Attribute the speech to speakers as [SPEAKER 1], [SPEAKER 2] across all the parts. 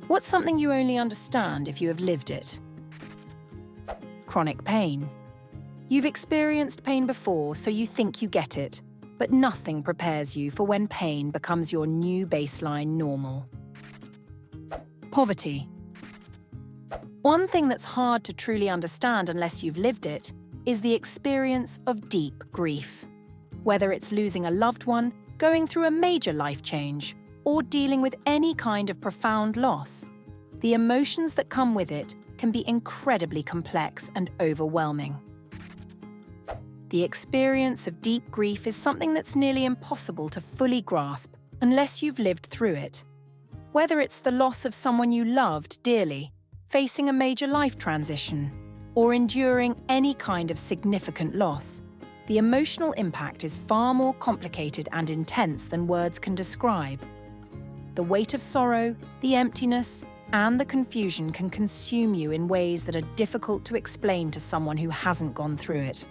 [SPEAKER 1] What's something you only understand if you have lived it? Chronic pain. You've experienced pain before, so you think you get it, but nothing prepares you for when pain becomes your new baseline normal. Poverty. One thing that's hard to truly understand unless you've lived it is the experience of deep grief. Whether it's losing a loved one, going through a major life change, or dealing with any kind of profound loss, the emotions that come with it can be incredibly complex and overwhelming. The experience of deep grief is something that's nearly impossible to fully grasp unless you've lived through it. Whether it's the loss of someone you loved dearly, facing a major life transition, or enduring any kind of significant loss, the emotional impact is far more complicated and intense than words can describe. The weight of sorrow, the emptiness, and the confusion can consume you in ways that are difficult to explain to someone who hasn't gone through it.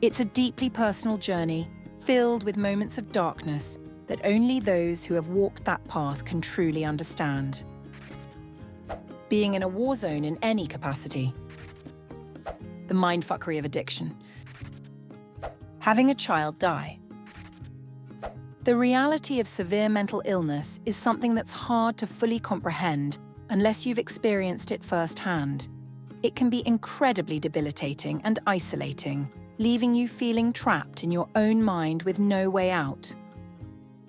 [SPEAKER 1] It's a deeply personal journey, filled with moments of darkness that only those who have walked that path can truly understand. Being in a war zone in any capacity. The mindfuckery of addiction. Having a child die. The reality of severe mental illness is something that's hard to fully comprehend unless you've experienced it firsthand. It can be incredibly debilitating and isolating, leaving you feeling trapped in your own mind with no way out.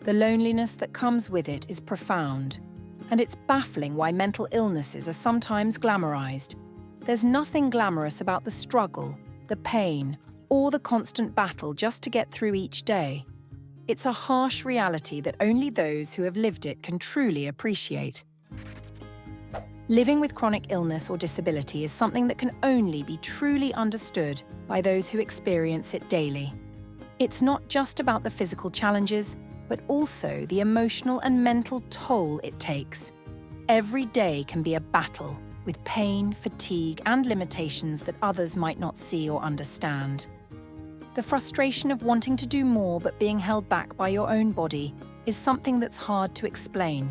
[SPEAKER 1] The loneliness that comes with it is profound, and it's baffling why mental illnesses are sometimes glamorized. There's nothing glamorous about the struggle, the pain, or the constant battle just to get through each day. It's a harsh reality that only those who have lived it can truly appreciate. Living with chronic illness or disability is something that can only be truly understood by those who experience it daily. It's not just about the physical challenges, but also the emotional and mental toll it takes. Every day can be a battle with pain, fatigue, and limitations that others might not see or understand. The frustration of wanting to do more but being held back by your own body is something that's hard to explain.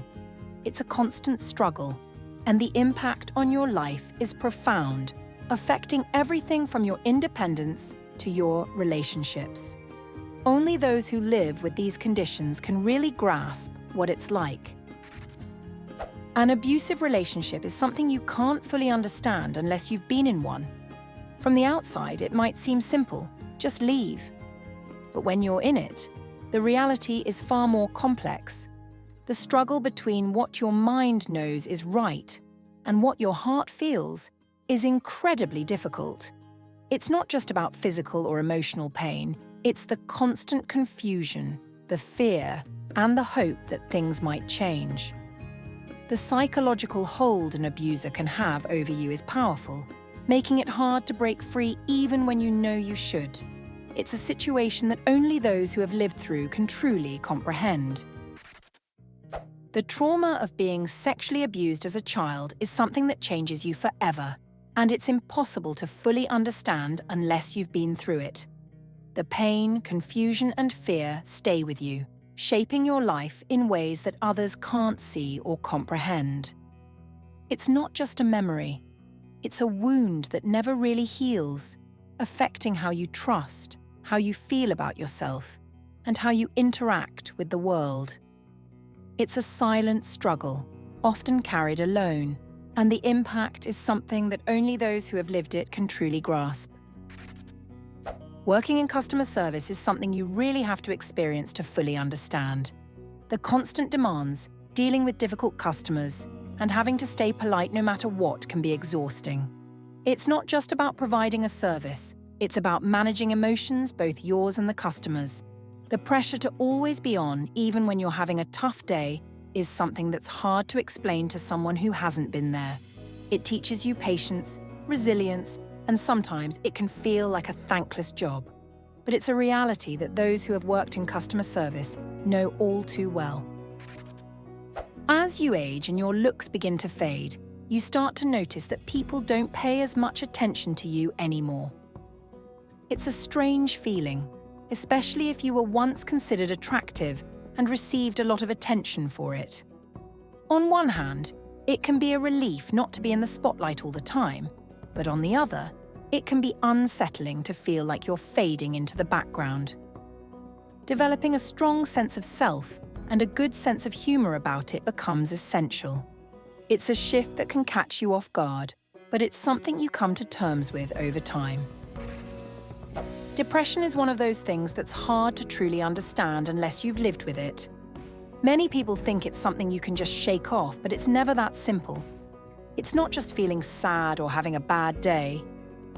[SPEAKER 1] It's a constant struggle, and the impact on your life is profound, affecting everything from your independence to your relationships. Only those who live with these conditions can really grasp what it's like. An abusive relationship is something you can't fully understand unless you've been in one. From the outside, it might seem simple. Just leave. But when you're in it, the reality is far more complex. The struggle between what your mind knows is right and what your heart feels is incredibly difficult. It's not just about physical or emotional pain, it's the constant confusion, the fear, and the hope that things might change. The psychological hold an abuser can have over you is powerful, making it hard to break free even when you know you should. It's a situation that only those who have lived through can truly comprehend. The trauma of being sexually abused as a child is something that changes you forever, and it's impossible to fully understand unless you've been through it. The pain, confusion, and fear stay with you, shaping your life in ways that others can't see or comprehend. It's not just a memory. It's a wound that never really heals, affecting how you trust, how you feel about yourself, and how you interact with the world. It's a silent struggle, often carried alone, and the impact is something that only those who have lived it can truly grasp. Working in customer service is something you really have to experience to fully understand. The constant demands, dealing with difficult customers, and having to stay polite no matter what can be exhausting. It's not just about providing a service, it's about managing emotions, both yours and the customer's. The pressure to always be on, even when you're having a tough day, is something that's hard to explain to someone who hasn't been there. It teaches you patience, resilience, and sometimes it can feel like a thankless job. But it's a reality that those who have worked in customer service know all too well. As you age and your looks begin to fade, you start to notice that people don't pay as much attention to you anymore. It's a strange feeling, especially if you were once considered attractive and received a lot of attention for it. On one hand, It can be a relief not to be in the spotlight all the time, but on the other, it can be unsettling to feel like you're fading into the background. Developing a strong sense of self and a good sense of humor about it becomes essential. It's a shift that can catch you off guard, but it's something you come to terms with over time. Depression is one of those things that's hard to truly understand unless you've lived with it. Many people think it's something you can just shake off, but it's never that simple. It's not just feeling sad or having a bad day.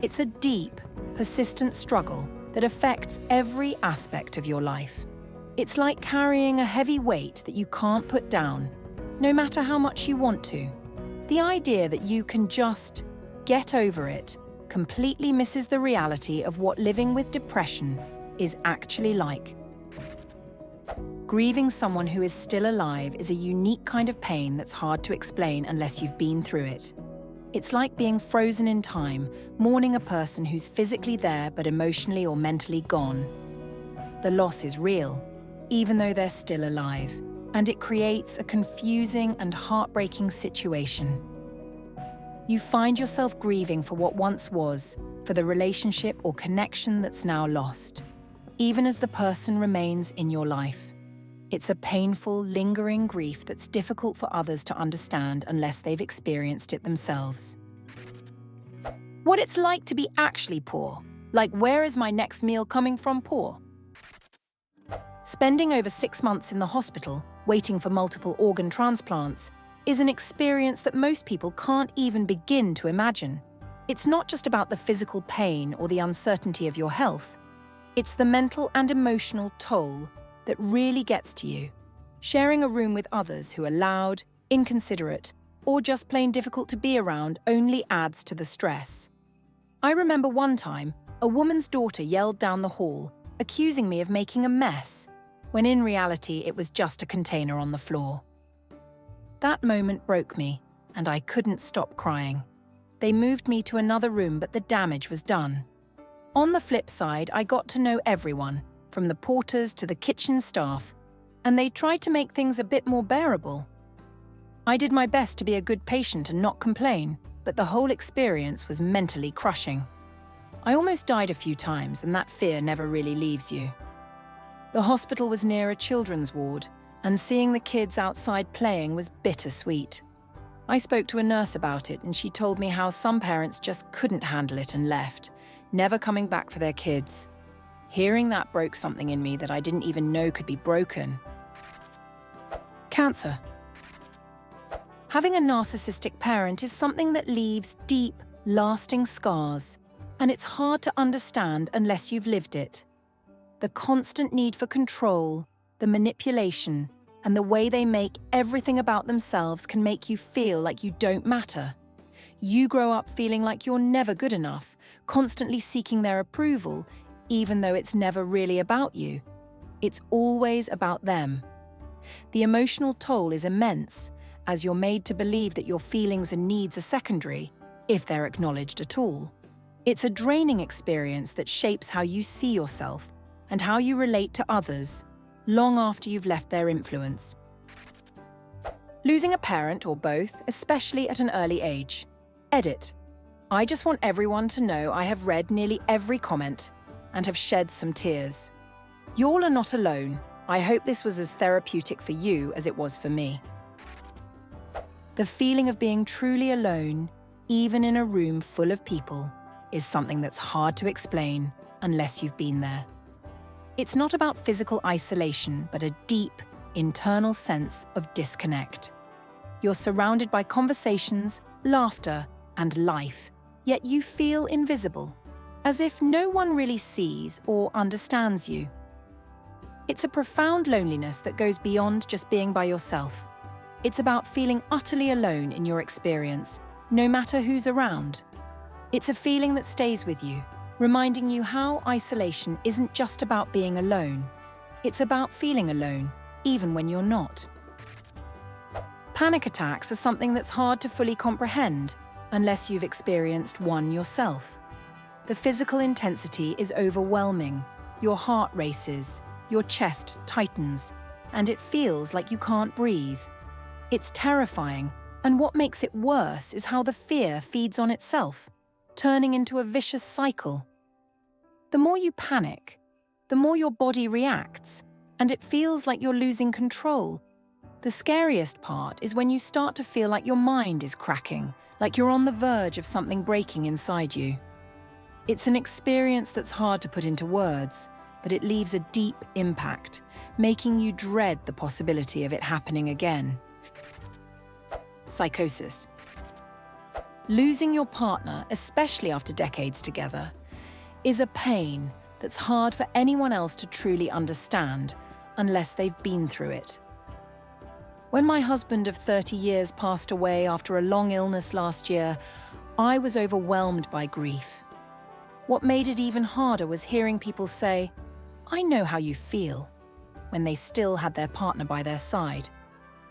[SPEAKER 1] It's a deep, persistent struggle that affects every aspect of your life. It's like carrying a heavy weight that you can't put down, no matter how much you want to. The idea that you can just get over it completely misses the reality of what living with depression is actually like. Grieving someone who is still alive is a unique kind of pain that's hard to explain unless you've been through it. It's like being frozen in time, mourning a person who's physically there but emotionally or mentally gone. The loss is real, even though they're still alive, and it creates a confusing and heartbreaking situation. You find yourself grieving for what once was, for the relationship or connection that's now lost, even as the person remains in your life. It's a painful, lingering grief that's difficult for others to understand unless they've experienced it themselves. What it's like to be actually poor, like where is my next meal coming from poor? Spending over 6 months in the hospital, waiting for multiple organ transplants, is an experience that most people can't even begin to imagine. It's not just about the physical pain or the uncertainty of your health. It's the mental and emotional toll that really gets to you. Sharing a room with others who are loud, inconsiderate, or just plain difficult to be around only adds to the stress. I remember one time, a woman's daughter yelled down the hall, accusing me of making a mess, when in reality it was just a container on the floor. That moment broke me, and I couldn't stop crying. They moved me to another room, but the damage was done. On the flip side, I got to know everyone, from the porters to the kitchen staff, and they tried to make things a bit more bearable. I did my best to be a good patient and not complain, but the whole experience was mentally crushing. I almost died a few times, and that fear never really leaves you. The hospital was near a children's ward, and seeing the kids outside playing was bittersweet. I spoke to a nurse about it, and she told me how some parents just couldn't handle it and left, never coming back for their kids. Hearing that broke something in me that I didn't even know could be broken. Cancer. Having a narcissistic parent is something that leaves deep, lasting scars, and it's hard to understand unless you've lived it. The constant need for control, the manipulation, and the way they make everything about themselves can make you feel like you don't matter. You grow up feeling like you're never good enough, constantly seeking their approval, even though it's never really about you. It's always about them. The emotional toll is immense, as you're made to believe that your feelings and needs are secondary, if they're acknowledged at all. It's a draining experience that shapes how you see yourself and how you relate to others, long after you've left their influence. Losing a parent or both, especially at an early age. Edit. I just want everyone to know I have read nearly every comment and have shed some tears. Y'all are not alone. I hope this was as therapeutic for you as it was for me. The feeling of being truly alone, even in a room full of people, is something that's hard to explain unless you've been there. It's not about physical isolation, but a deep, internal sense of disconnect. You're surrounded by conversations, laughter, and life, yet you feel invisible, as if no one really sees or understands you. It's a profound loneliness that goes beyond just being by yourself. It's about feeling utterly alone in your experience, no matter who's around. It's a feeling that stays with you, reminding you how isolation isn't just about being alone. It's about feeling alone, even when you're not. Panic attacks are something that's hard to fully comprehend unless you've experienced one yourself. The physical intensity is overwhelming. Your heart races, your chest tightens, and it feels like you can't breathe. It's terrifying And what makes it worse is how the fear feeds on itself, turning into a vicious cycle. The more you panic, the more your body reacts, and it feels like you're losing control. The scariest part is when you start to feel like your mind is cracking, like you're on the verge of something breaking inside you. It's an experience that's hard to put into words, but it leaves a deep impact, making you dread the possibility of it happening again. Psychosis. Losing your partner, especially after decades together, is a pain that's hard for anyone else to truly understand unless they've been through it. When my husband of 30 years passed away after a long illness last year, I was overwhelmed by grief. What made it even harder was hearing people say, "I know how you feel," when they still had their partner by their side.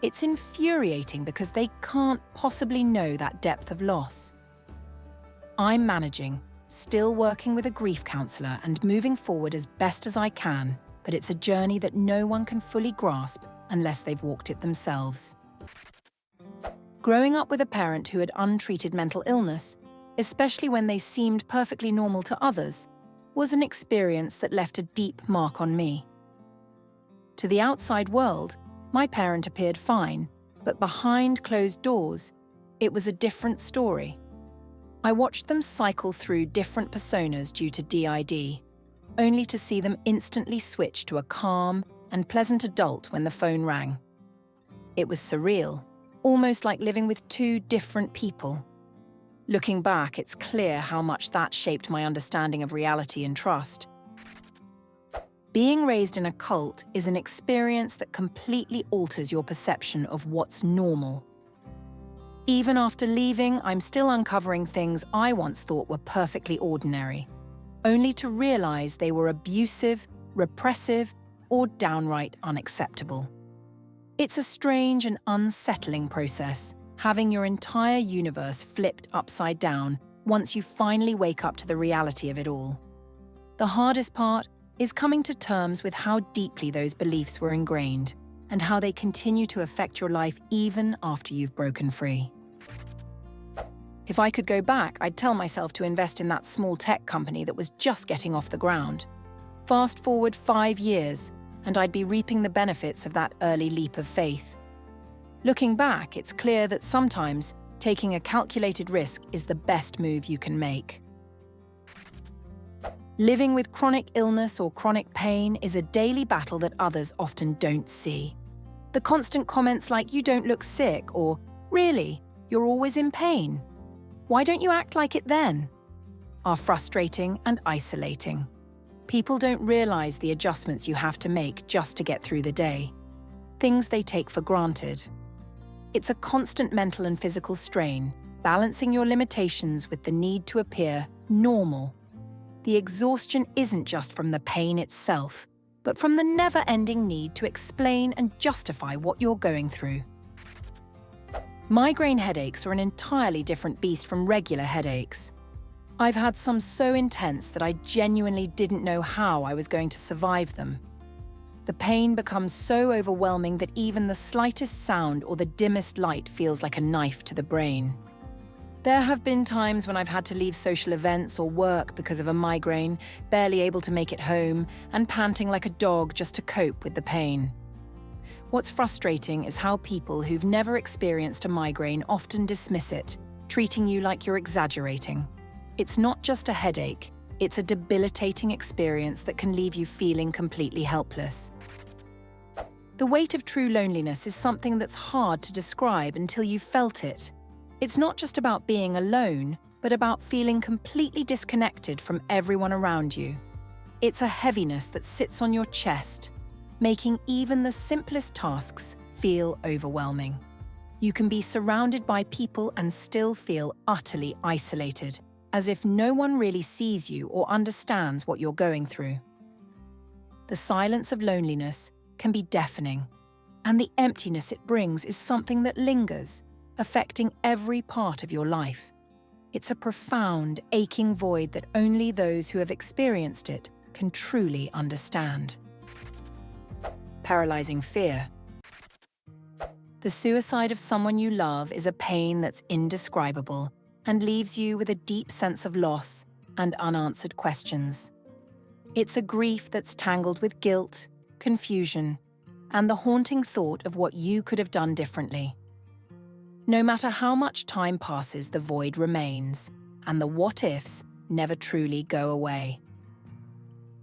[SPEAKER 1] It's infuriating because they can't possibly know that depth of loss. I'm managing, still working with a grief counsellor and moving forward as best as I can, but it's a journey that no one can fully grasp unless they've walked it themselves. Growing up with a parent who had untreated mental illness, especially when they seemed perfectly normal to others, was an experience that left a deep mark on me. To the outside world, my parent appeared fine, but behind closed doors, it was a different story. I watched them cycle through different personas due to DID, only to see them instantly switch to a calm and pleasant adult when the phone rang. It was surreal, almost like living with two different people. Looking back, it's clear how much that shaped my understanding of reality and trust. Being raised in a cult is an experience that completely alters your perception of what's normal. Even after leaving, I'm still uncovering things I once thought were perfectly ordinary, only to realize they were abusive, repressive, or downright unacceptable. It's a strange and unsettling process, having your entire universe flipped upside down once you finally wake up to the reality of it all. The hardest part is coming to terms with how deeply those beliefs were ingrained and how they continue to affect your life even after you've broken free. If I could go back, I'd tell myself to invest in that small tech company that was just getting off the ground. Fast forward 5 years, and I'd be reaping the benefits of that early leap of faith. Looking back, it's clear that sometimes taking a calculated risk is the best move you can make. Living with chronic illness or chronic pain is a daily battle that others often don't see. The constant comments like, "You don't look sick," or "Really, you're always in pain. Why don't you act like it then?" are frustrating and isolating. People don't realize the adjustments you have to make just to get through the day, things they take for granted. It's a constant mental and physical strain, balancing your limitations with the need to appear normal. The exhaustion isn't just from the pain itself, but from the never-ending need to explain and justify what you're going through. Migraine headaches are an entirely different beast from regular headaches. I've had some so intense that I genuinely didn't know how I was going to survive them. The pain becomes so overwhelming that even the slightest sound or the dimmest light feels like a knife to the brain. There have been times when I've had to leave social events or work because of a migraine, barely able to make it home, and panting like a dog just to cope with the pain. What's frustrating is how people who've never experienced a migraine often dismiss it, treating you like you're exaggerating. It's not just a headache, it's a debilitating experience that can leave you feeling completely helpless. The weight of true loneliness is something that's hard to describe until you've felt it. It's not just about being alone, but about feeling completely disconnected from everyone around you. It's a heaviness that sits on your chest, making even the simplest tasks feel overwhelming. You can be surrounded by people and still feel utterly isolated, as if no one really sees you or understands what you're going through. The silence of loneliness can be deafening, and the emptiness it brings is something that lingers, affecting every part of your life. It's a profound, aching void that only those who have experienced it can truly understand. Paralyzing fear. The suicide of someone you love is a pain that's indescribable and leaves you with a deep sense of loss and unanswered questions. It's a grief that's tangled with guilt, confusion, and the haunting thought of what you could have done differently. No matter how much time passes, the void remains, and the what-ifs never truly go away.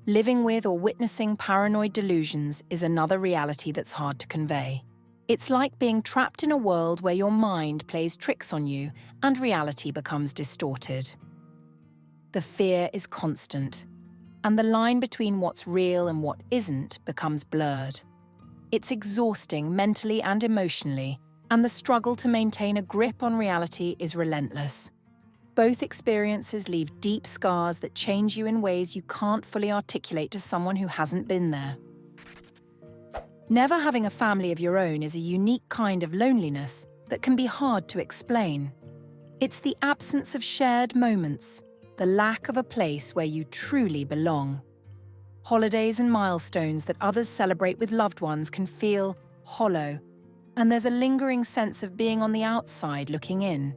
[SPEAKER 1] Living with or witnessing paranoid delusions is another reality that's hard to convey. It's like being trapped in a world where your mind plays tricks on you and reality becomes distorted. The fear is constant, and the line between what's real and what isn't becomes blurred. It's exhausting mentally and emotionally, and the struggle to maintain a grip on reality is relentless. Both experiences leave deep scars that change you in ways you can't fully articulate to someone who hasn't been there. Never having a family of your own is a unique kind of loneliness that can be hard to explain. It's the absence of shared moments, the lack of a place where you truly belong. Holidays and milestones that others celebrate with loved ones can feel hollow, and there's a lingering sense of being on the outside looking in.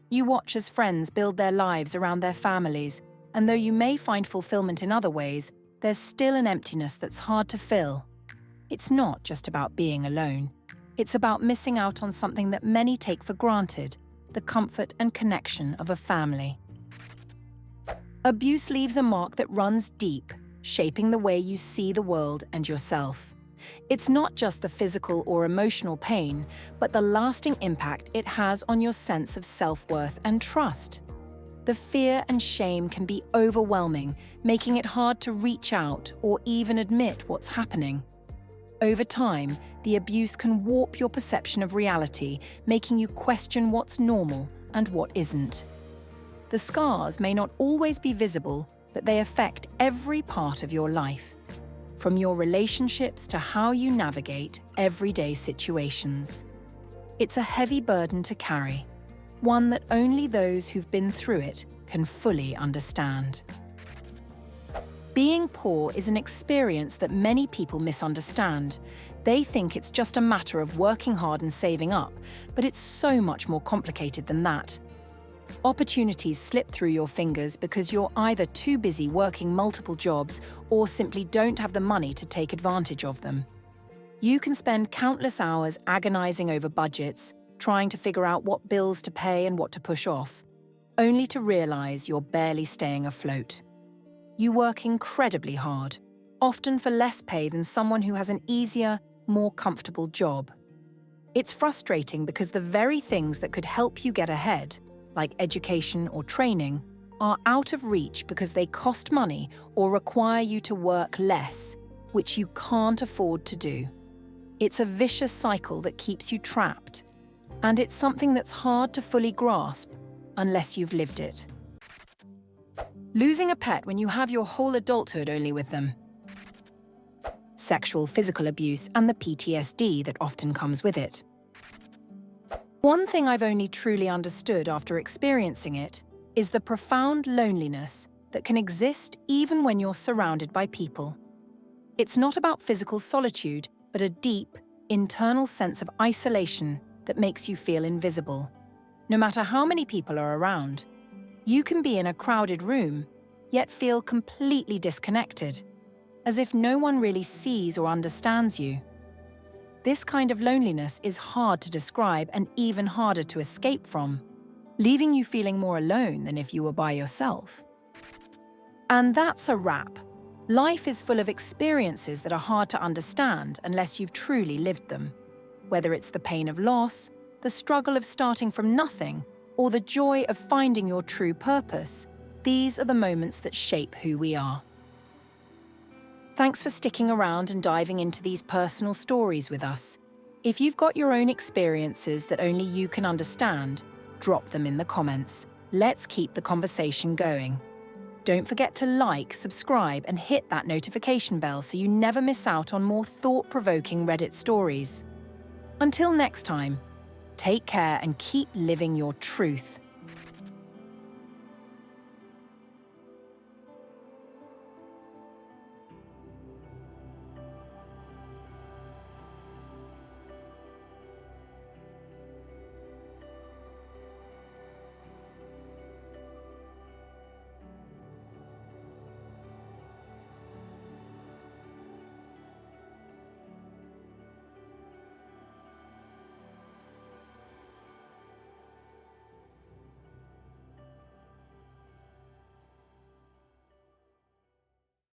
[SPEAKER 1] You watch as friends build their lives around their families, and though you may find fulfillment in other ways, there's still an emptiness that's hard to fill. It's not just about being alone. It's about missing out on something that many take for granted, the comfort and connection of a family. Abuse leaves a mark that runs deep, shaping the way you see the world and yourself. It's not just the physical or emotional pain, but the lasting impact it has on your sense of self-worth and trust. The fear and shame can be overwhelming, making it hard to reach out or even admit what's happening. Over time, the abuse can warp your perception of reality, making you question what's normal and what isn't. The scars may not always be visible, but they affect every part of your life, from your relationships to how you navigate everyday situations. It's a heavy burden to carry, one that only those who've been through it can fully understand. Being poor is an experience that many people misunderstand. They think it's just a matter of working hard and saving up, but it's so much more complicated than that. Opportunities slip through your fingers because you're either too busy working multiple jobs or simply don't have the money to take advantage of them. You can spend countless hours agonizing over budgets, trying to figure out what bills to pay and what to push off, only to realize you're barely staying afloat. You work incredibly hard, often for less pay than someone who has an easier, more comfortable job. It's frustrating because the very things that could help you get ahead, like education or training, are out of reach because they cost money or require you to work less, which you can't afford to do. It's a vicious cycle that keeps you trapped, and it's something that's hard to fully grasp unless you've lived it. Losing a pet when you have your whole adulthood only with them. Sexual physical abuse and the PTSD that often comes with it. One thing I've only truly understood after experiencing it is the profound loneliness that can exist even when you're surrounded by people. It's not about physical solitude, but a deep, internal sense of isolation that makes you feel invisible. No matter how many people are around, you can be in a crowded room, yet feel completely disconnected, as if no one really sees or understands you. This kind of loneliness is hard to describe and even harder to escape from, leaving you feeling more alone than if you were by yourself. And that's a wrap. Life is full of experiences that are hard to understand unless you've truly lived them. Whether it's the pain of loss, the struggle of starting from nothing, or the joy of finding your true purpose, these are the moments that shape who we are. Thanks for sticking around and diving into these personal stories with us. If you've got your own experiences that only you can understand, drop them in the comments. Let's keep the conversation going. Don't forget to like, subscribe, and hit that notification bell so you never miss out on more thought-provoking Reddit stories. Until next time, take care and keep living your truth.